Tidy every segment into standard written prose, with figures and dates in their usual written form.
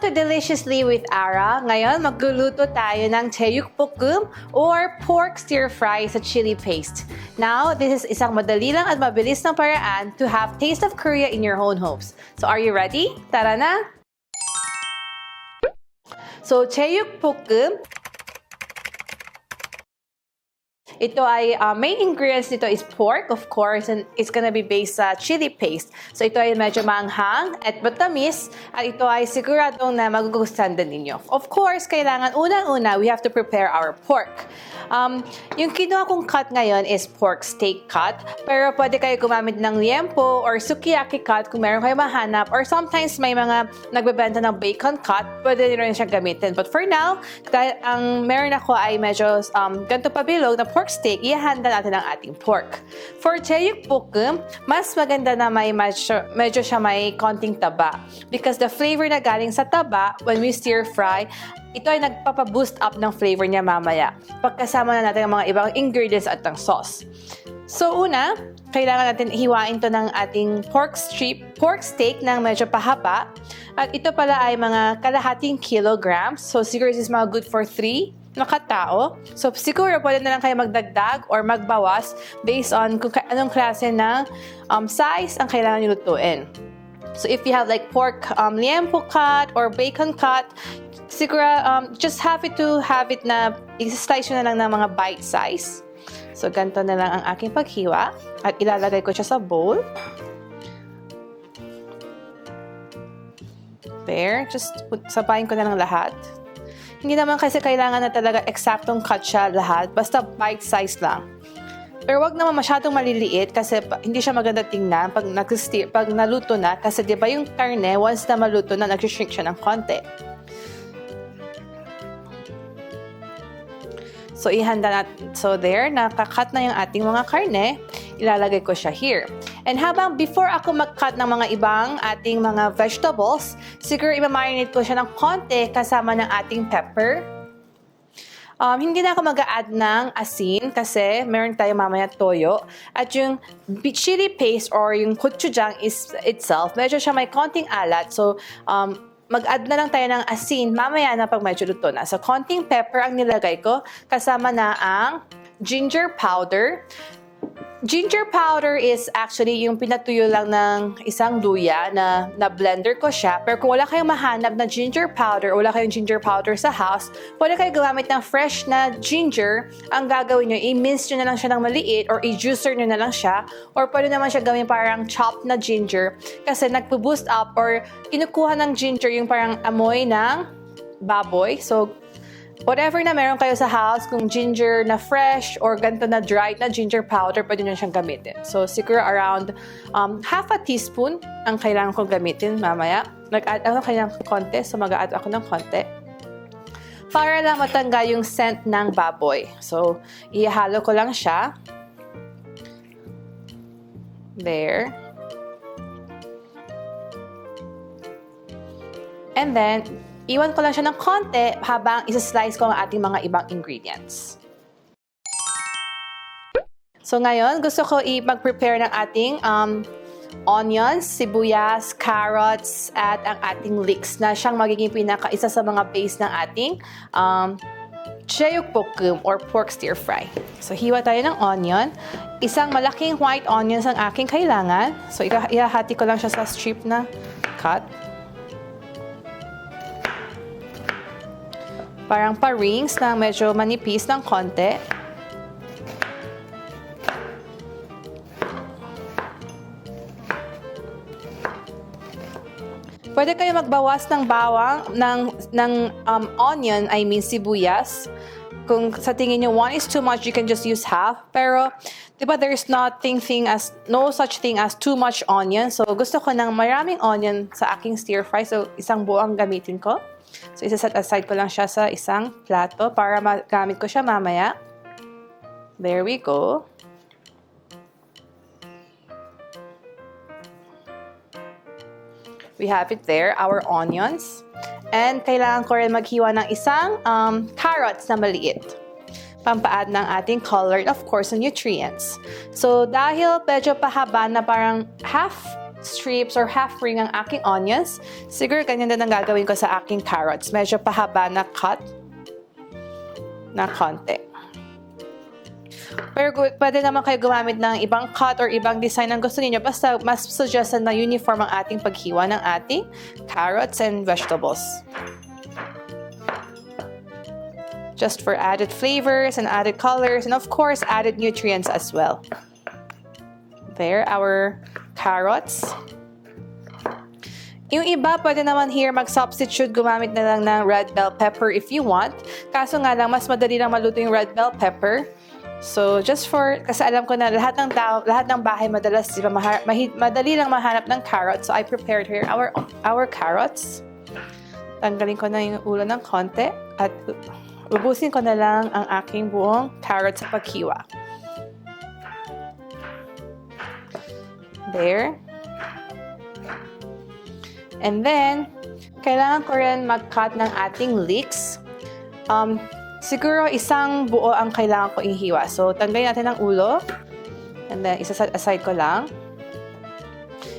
to Deliciously with Ara. Ngayon, magluluto tayo ng JEYUK BOKKEUM or pork stir-fry sa chili paste. Now, this is isang madali lang at mabilis na paraan to have taste of Korea in your own homes. So, are you ready? Tara na! So, JEYUK BOKKEUM. Ito ay, main ingredients nito is pork, of course, and it's gonna be based sa chili paste. So, ito ay medyo maanghang at matamis, at ito ay siguradong na magugustuhan din ninyo. Of course, kailangan unang-una, we have to prepare our pork. Yung kinuha kong cut ngayon is pork steak cut, pero pwede kayo gumamit ng liempo or sukiyaki cut kung meron kayo mahanap, or sometimes may mga nagbebenta ng bacon cut, pwede rin siya gamitin. But for now, dahil ang meron ako ay medyo ganito pabilog na pork steak, ihanda natin ang ating pork. For JEYUK BOKKEUM, mas maganda na may medyo siya may konting taba. Because the flavor na galing sa taba, when we stir fry, ito ay nagpapa-boost up ng flavor niya mamaya. Pagkasama na natin ang mga ibang ingredients at ang sauce. So una, kailangan natin hiwain to ng ating pork steak ng medyo pahaba. At ito pala ay mga kalahating kilograms. So siguro this is mga good for 3 na katao. So siguro pwede na lang kayo magdagdag or magbawas based on kung anong klase ng size ang kailangan nyo lutuin. So if you have like pork liempo cut or bacon cut, siguro just have it na i-slice nyo na lang ng mga bite size. So ganito na lang ang aking paghiwa at ilalagay ko siya sa bowl. There, just sabayin ko na lang lahat. Hindi naman kasi kailangan na talaga eksaktong cut siya lahat, basta bite size lang. Pero wag naman masyadong maliliit kasi hindi siya maganda tingnan pag naluto na, kasi 'di ba yung karne once na maluto na nag-shrink siya ng konti. So ihanda natin. So there, nakakat na yung ating mga karne. Ilalagay ko siya here. And habang before ako mag-cut ng mga ibang ating mga vegetables, siguro i-marinate ko siya ng konti kasama ng ating pepper. Hindi na ako mag-a-add ng asin kasi meron tayo mamaya toyo. At yung chili paste or yung gochujang itself, medyo siya may konting alat. So, mag-add na lang tayo ng asin mamaya na pag medyo luto na. So, konting pepper ang nilagay ko kasama na ang ginger powder. Ginger powder is actually yung pinatuyo lang ng isang luya na blender ko siya. Pero kung wala kayong mahanap na ginger powder o wala kayong ginger powder sa house, pwede kayo gumamit ng fresh na ginger. Ang gagawin nyo, i-mince nyo na lang siya ng maliit or i-juicer nyo na lang siya. Or pwede naman siya gawin parang chopped na ginger kasi nagpo-boost up or kinukuha ng ginger yung parang amoy ng baboy. So, whatever na meron kayo sa house, kung ginger na fresh or ganito na dried na ginger powder, pwede nyo siyang gamitin. So, siguro around half a teaspoon ang kailangan kong gamitin mamaya. Nag-add ako kailangan konti, so mag-add ako ng konti. Para lang matanggal yung scent ng baboy. So, ihalo ko lang siya. There. And then, iwan ko lang siya ng konti habang isa-slice ko ang ating mga ibang ingredients. So ngayon, gusto ko mag-prepare ng ating onions, sibuyas, carrots, at ang ating leeks na siyang magiging isa sa mga base ng ating JEYUK BOKKEUM or pork stir-fry. So hiwa tayo ng onion. Isang malaking white onions ang aking kailangan. So ihahati ko lang siya sa strip na cut. Parang pa-rings na medyo manipis ng konti. Pwede kayo magbawas ng bawang ng onion, I mean sibuyas. Kung sa tingin nyo 1 is too much, you can just use half. Pero, di ba, there's no such thing as too much onion. So, gusto ko ng maraming onion sa aking stir-fry. So, isang buo ang gamitin ko. So, isa-set aside ko lang siya sa isang plato para magamit ko siya mamaya. There we go. We have it there, our onions. And kailangan ko rin maghiwa ng isang carrots na maliit. Pampaad ng ating color and of course, the nutrients. So, dahil medyo pahaba na parang half strips or half ring ang aking onions. Siguro ganyan din ang gagawin ko sa aking carrots. Medyo pahaba na cut na konti. Pero pwede naman kayo gumamit ng ibang cut or ibang design ang gusto niyo. Basta mas suggested na uniform ang ating paghiwa ng ating carrots and vegetables. Just for added flavors and added colors and of course added nutrients as well. There, our carrots. Yung iba, pwede naman here mag-substitute, gumamit na lang ng red bell pepper if you want. Kaso nga lang, mas madali lang maluto yung red bell pepper. So, just for, kasi alam ko na lahat ng bahay madalas, diba, madali lang mahanap ng carrots. So, I prepared here our carrots. Tanggalin ko na yung ulo ng konti at ubusin ko na lang ang aking buong carrots sa paghiwa. There. And then, kailangan ko rin mag-cut ng ating leeks. Siguro isang buo ang kailangan ko ihiwa. So, tanggalin natin ang ulo. And then, isa-set aside ko lang.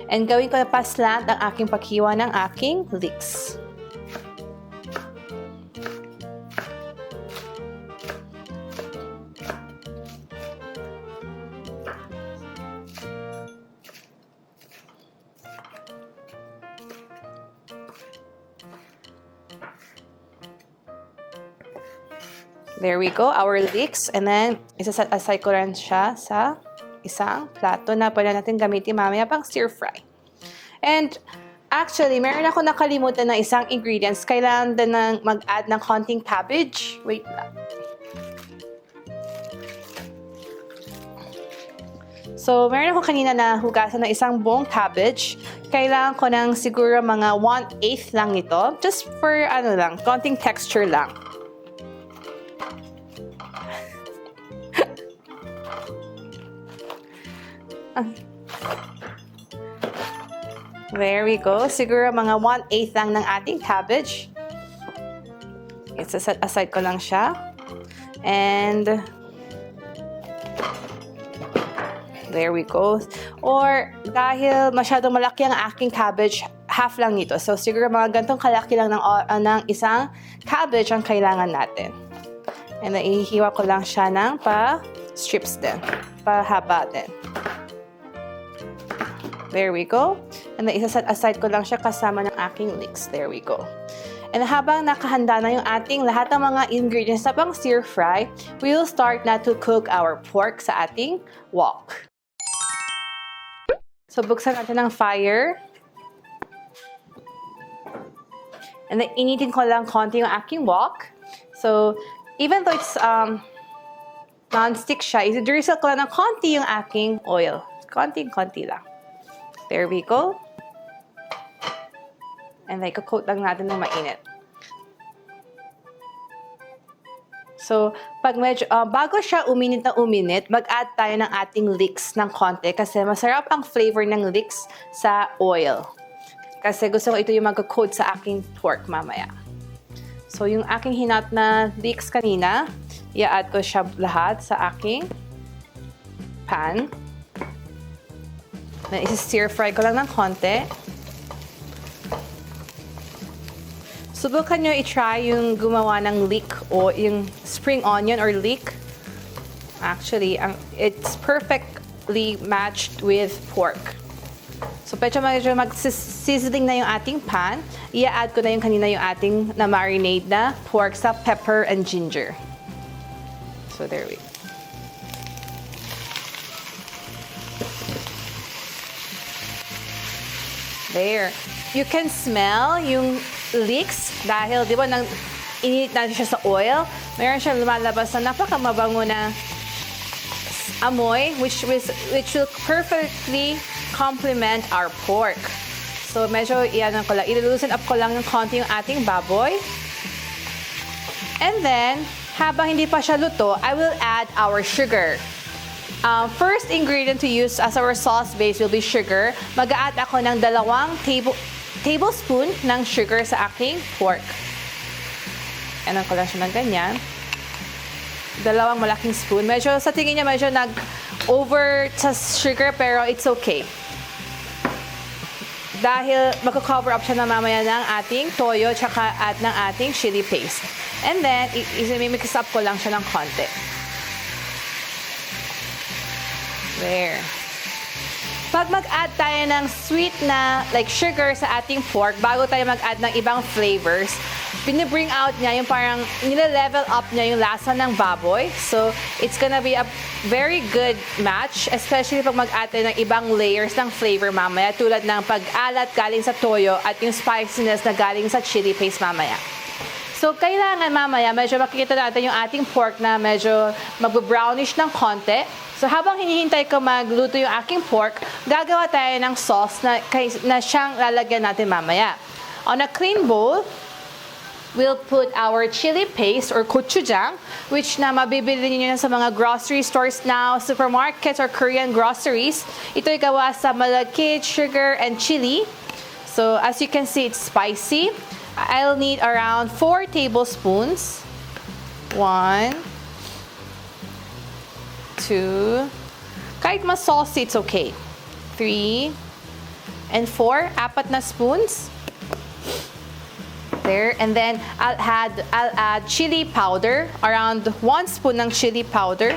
And gawin ko na pa-slant ang aking paghiwa ng aking leeks. There we go, our leeks. And then, isa-set aside ko rin siya sa isang plato na pwede natin gamitin mamaya pang stir-fry. And, actually, meron ako nakalimutan na isang ingredients. Kailangan din na mag-add ng konting cabbage. Wait lang. So, meron ako kanina na hugasan na isang buong cabbage. Kailangan ko ng siguro mga 1/8 lang ito. Just for, konting texture lang. There we go. Siguro mga 1/8 lang ng ating cabbage. Isa-set aside ko lang siya. And there we go. Or dahil masyadong malaki ang aking cabbage, half lang nito. So siguro mga gantong kalaki lang ng isang cabbage ang kailangan natin. And then ihiwa ko lang siya ng pa-strips din. Pa-haba din. There we go. And then isa-set aside ko lang siya kasama ng aking leeks. There we go. And habang nakahanda na yung ating lahat ng mga ingredients na pang stir-fry, we will start na to cook our pork sa ating wok. So buksan natin ang fire. And then initin ko lang konti yung aking wok. So even though it's non-stick siya, i-drizzle ko lang ng konti yung aking oil. Konti-konti lang. There we go. And then, coat lang natin ng mainit. So, pag medyo, bago siya uminit na uminit, mag-add tayo ng ating leeks ng konti kasi masarap ang flavor ng leeks sa oil. Kasi gusto ko ito yung mag-coat sa aking pork mamaya. So, yung aking hinat na leeks kanina, i-add ko siya lahat sa aking pan. Then, isi-stir-fry ko lang ng konti. Subukan nyo i-try yung gumawa ng leek o yung spring onion or leek. Actually, it's perfectly matched with pork. So, medyo mag-sizzling na yung ating pan. I-add ko na yung kanina yung ating na-marinate na pork sa pepper and ginger. So, there we go. There. You can smell yung leeks dahil, di ba, nang init natin siya sa oil, meron siyang lumalabas na napakamabango na amoy which will perfectly complement our pork. So, medyo ilulusin up ko lang ng konti yung ating baboy. And then, habang hindi pa siya luto, I will add our sugar. First ingredient to use as our sauce base will be sugar. Mag-a-add ako ng 2 tablespoon ng sugar sa aking pork. Ano ko lang siya ng ganyan. 2 malaking spoon. Medyo, sa tingin niya, medyo nag-over sa sugar pero it's okay. Dahil magko-cover up siya na mamaya ng ating toyo tsaka at ng ating chili paste. And then, i-mix up ko lang siya ng konti. There. Pag mag-add tayo ng sweet na like sugar sa ating pork, bago tayo mag-add ng ibang flavors, binibring out niya yung parang nile-level up niya yung lasa ng baboy. So, it's gonna be a very good match, especially pag mag-add tayo ng ibang layers ng flavor mamaya, tulad ng pag-alat galing sa toyo at yung spiciness na galing sa chili paste mamaya. So, kailangan mamaya, medyo makikita natin yung ating pork na medyo mag-brownish ng konti. So, habang hinihintay ko magluto yung aking pork, gagawa tayo ng sauce na siyang lalagyan natin mamaya. On a clean bowl, we'll put our chili paste or gochujang, which na mabibili niyo sa mga grocery stores now, supermarkets or Korean groceries. Ito'y gawa sa malagkit, sugar, and chili. So, as you can see, it's spicy. I'll need around 4 tablespoons. 1, 2, kahit mas saucy, it's okay. 3, and 4, 4 na spoons. There, and then I'll add chili powder, around 1 spoon ng chili powder.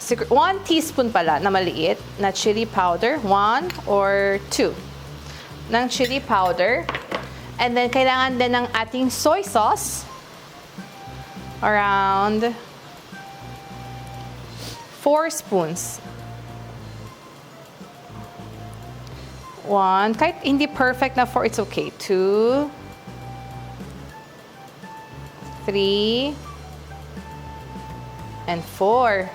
1 teaspoon pala na maliit na chili powder, 1 or 2 ng chili powder. And then kailangan din ng ating soy sauce, around 4 spoons. 1, kahit hindi perfect na 4, it's okay. 2, 3, and 4.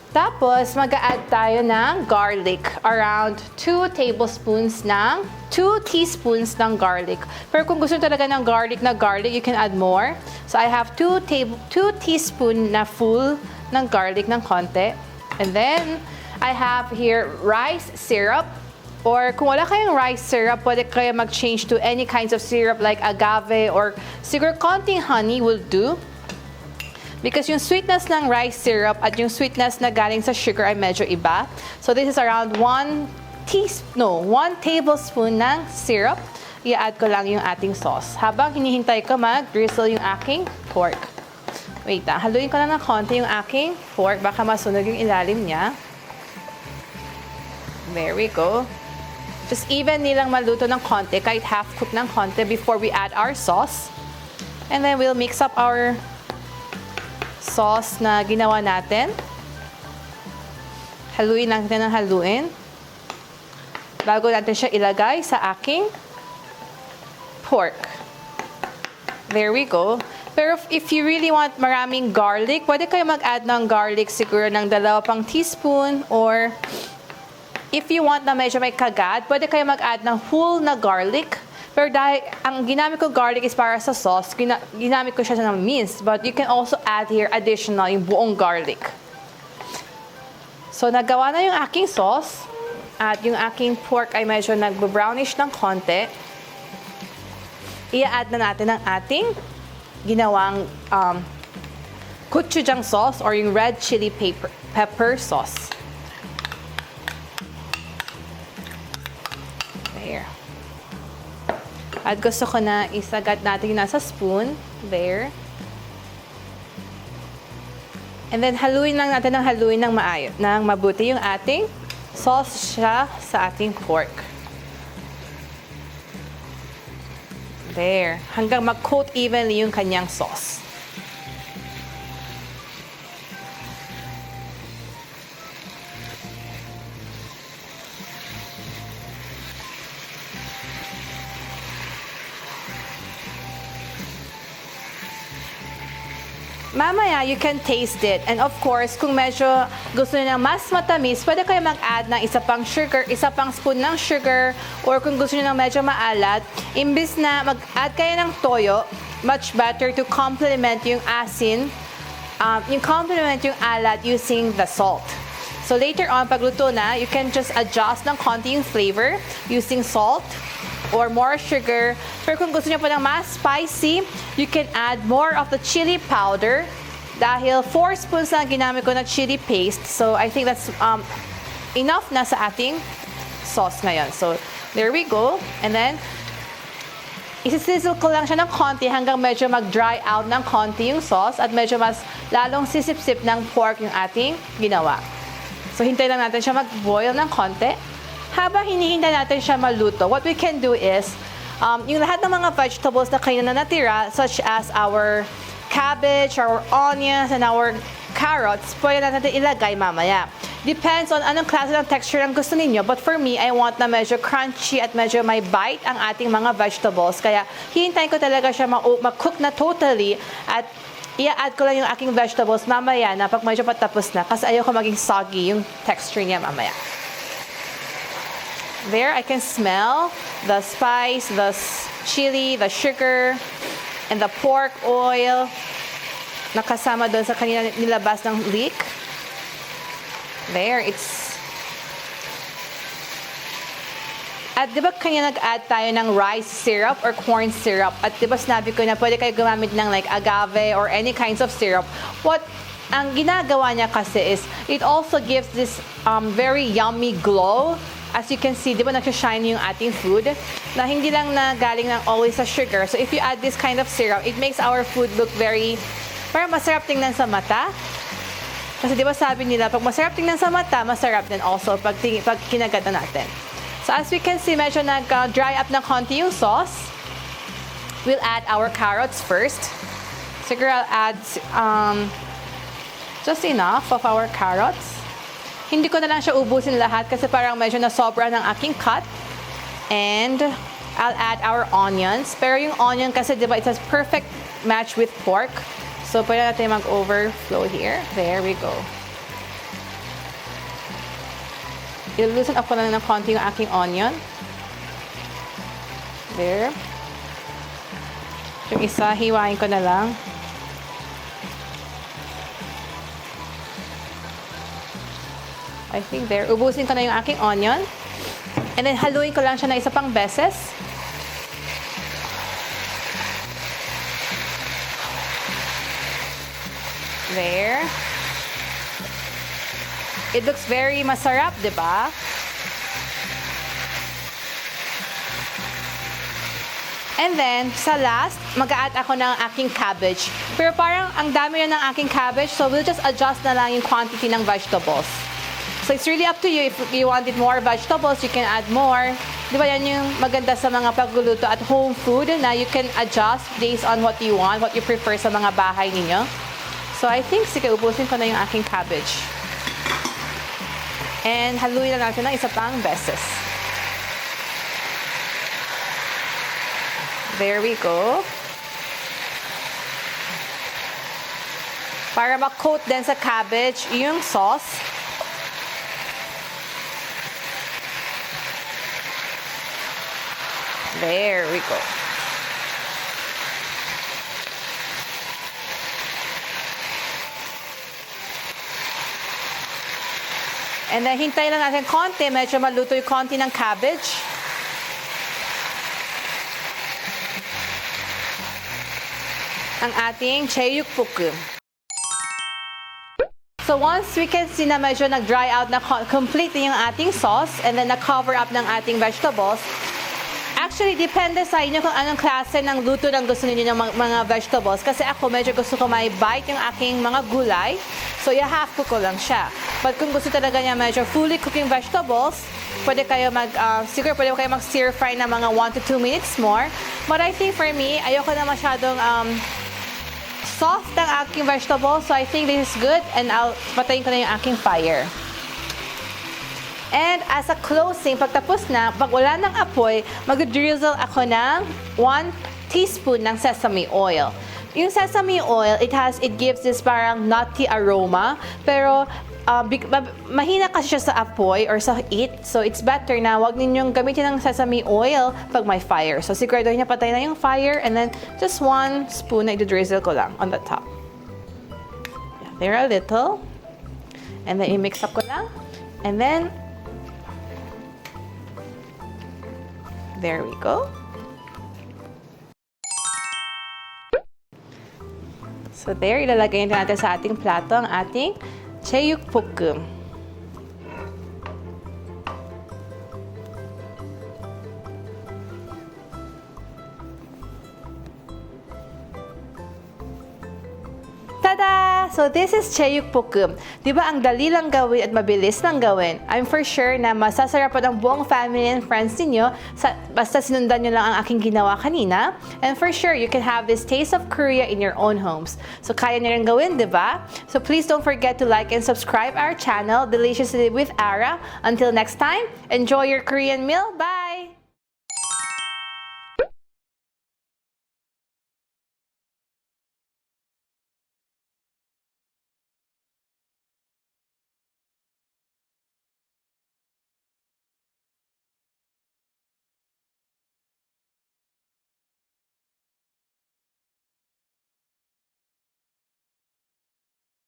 Tapos, mag-a-add tayo ng garlic. Around 2 tablespoons ng 2 teaspoons ng garlic. Pero kung gusto talaga ng garlic, you can add more. So, I have 2 teaspoon na full ng garlic ng konti. And then, I have here rice syrup. Or kung wala kayong rice syrup, pwede kayo mag-change to any kinds of syrup like agave or siguro konting honey will do. Because yung sweetness ng rice syrup at yung sweetness na galing sa sugar ay medyo iba. So this is around 1 tablespoon ng syrup. I-add ko lang yung ating sauce. Habang hinihintay ko mag-drizzle yung aking pork. Wait lang, haluin ko lang ng konti yung aking pork. Baka masunog yung ilalim niya. There we go. Just even nilang maluto ng konti, kahit half cook ng konti before we add our sauce. And then we'll mix up our sauce na ginawa natin. Haluin natin ng haluin. Bago natin siya ilagay sa aking pork. There we go. Pero if you really want maraming garlic, pwede kayo mag-add ng garlic siguro ng 2 teaspoon or if you want na medyo may kagat, pwede kayo mag-add ng whole na garlic. Pero dahil ang ginamit ko garlic is para sa sauce, ginamit ko siya ng minced. But you can also add here additional yung buong garlic. So, nagawa na yung aking sauce. At yung aking pork ay medyo nag-brownish ng konti. I-add na natin ang ating ginawang gochujang sauce or yung red chili pepper sauce. There. At gusto ko na isagat natin yung nasa spoon. There. And then, haluin lang natin ng haluin ng mabuti yung ating sauce siya sa ating pork. There. Hanggang mag-coat evenly yung kanyang sauce. Mamaya, you can taste it. And of course, kung medyo gusto niyo ng mas matamis, pwede kayo mag-add ng isa pang sugar, isa pang spoon ng sugar, or kung gusto niyo ng medyo maalat, imbis na mag-add kayo ng toyo, much better to complement yung asin, yung complement yung alat using the salt. So later on, pagluto na, you can just adjust ng konti yung flavor using salt or more sugar. Pero kung gusto niyo pa ng mas spicy, you can add more of the chili powder. Dahil 4 spoons lang ginamit ko na chili paste. So I think that's enough na sa ating sauce ngayon. So, there we go. And then, isi-sizzle ko lang siya ng konti hanggang medyo mag-dry out ng konti yung sauce at medyo mas lalong sisip-sip ng pork yung ating ginawa. So, hintay lang natin siya mag-boil ng konti. Habang hinihintay natin siya maluto, what we can do is, yung lahat ng mga vegetables na kayo na natira, such as our cabbage, our onions, and our carrots, pwede natin ilagay mamaya. Depends on anong klase ng texture ang gusto ninyo. But for me, I want na medyo crunchy at medyo may bite ang ating mga vegetables. Kaya hihintayin ko talaga siya ma-cook na totally at i-add ko lang yung aking vegetables mamaya na pag medyo patapos na kasi ayoko maging soggy yung texture niya mamaya. There, I can smell the spice, the chili, the sugar, and the pork oil na kasama doon sa kanina nilabas ng leek. There, it's... At di ba kanya nag-add tayo ng rice syrup or corn syrup? At di ba sinabi ko na pwede kayo gumamit ng like agave or any kinds of syrup? What ang ginagawa niya kasi is, it also gives this very yummy glow. As you can see, di ba nagsashine yung ating food? Na hindi lang na galing ng always sa sugar. So if you add this kind of syrup, it makes our food look very... Parang masarap tingnan sa mata. Kasi di ba sabi nila, pag masarap tingnan sa mata, masarap din also pag kinagat na natin. So as we can see, medyo nag-dry up ng konti yung sauce. We'll add our carrots first. Siguro I'll add just enough of our carrots. Hindi ko na lang siya ubusin lahat kasi parang medyo nasobra ng aking cut. And I'll add our onions. Pero yung onion kasi di ba, it's a perfect match with pork. So, pwede natin mag-overflow here. There we go. Ilulusan ako lang ng konti yung aking onion. There. Yung isa, hiwain ko na lang. I think there. Ubusin ko na yung aking onion. And then, haluin ko lang siya na isa pang beses. There. It looks very masarap, di ba? And then, sa last, mag-a-add ako ng aking cabbage. Pero parang ang dami na ng aking cabbage, so we'll just adjust na lang yung quantity ng vegetables. So it's really up to you. If you wanted more vegetables, you can add more. Di ba yan yung maganda sa mga pagluluto at home food na you can adjust based on what you want, what you prefer sa mga bahay ninyo. So, I think, sige, ubusin ko na yung aking cabbage. And haluin na natin ng isa pang beses. There we go. Para ma-coat din sa cabbage yung sauce. There we go. And then, hintayin lang natin konti. Medyo maluto yung konti ng cabbage. Ang ating JEYUK BOKKEUM. So, once we can see na medyo nag-dry out na completely yung ating sauce and then na-cover up ng ating vegetables, actually, depende sa inyo kung anong klase ng luto ng gusto niyo ng mga vegetables. Kasi ako, medyo gusto ko may bite yung aking mga gulay. So, i-half cook ko lang siya. But kung gusto talaga niya medyo fully cooking vegetables, pwede kayo siguro pwede kayo mag-stir fry na mga 1 to 2 minutes more. But I think for me, ayoko na masyadong soft ang aking vegetables. So, I think this is good. And patayin ko na yung aking fire. And as a closing, pagtapos na, pag wala ng apoy, mag-drizzle ako ng 1 teaspoon ng sesame oil. Yung sesame oil, it gives this parang nutty aroma, pero mahina kasi siya sa apoy or sa heat. So, it's better na wag ninyong gamitin ng sesame oil pag may fire. So, siguraduhin niya patay na yung fire and then just 1 spoon na i-drizzle ko lang on the top. There a little. And then, i-mix up ko lang. And then, there we go. So there, ilalagay natin sa ating plato ang ating JEYUK BOKKEUM. Tada! So this is JEYUK BOKKEUM. Di ba ang dali lang gawin at mabilis lang gawin? I'm for sure na masasarapan ang buong family and friends ninyo basta sinundan nyo lang ang aking ginawa kanina. And for sure, you can have this taste of Korea in your own homes. So kaya nyo rin gawin, di ba? So please don't forget to like and subscribe our channel, deliciousLee with Ara. Until next time, enjoy your Korean meal. Bye!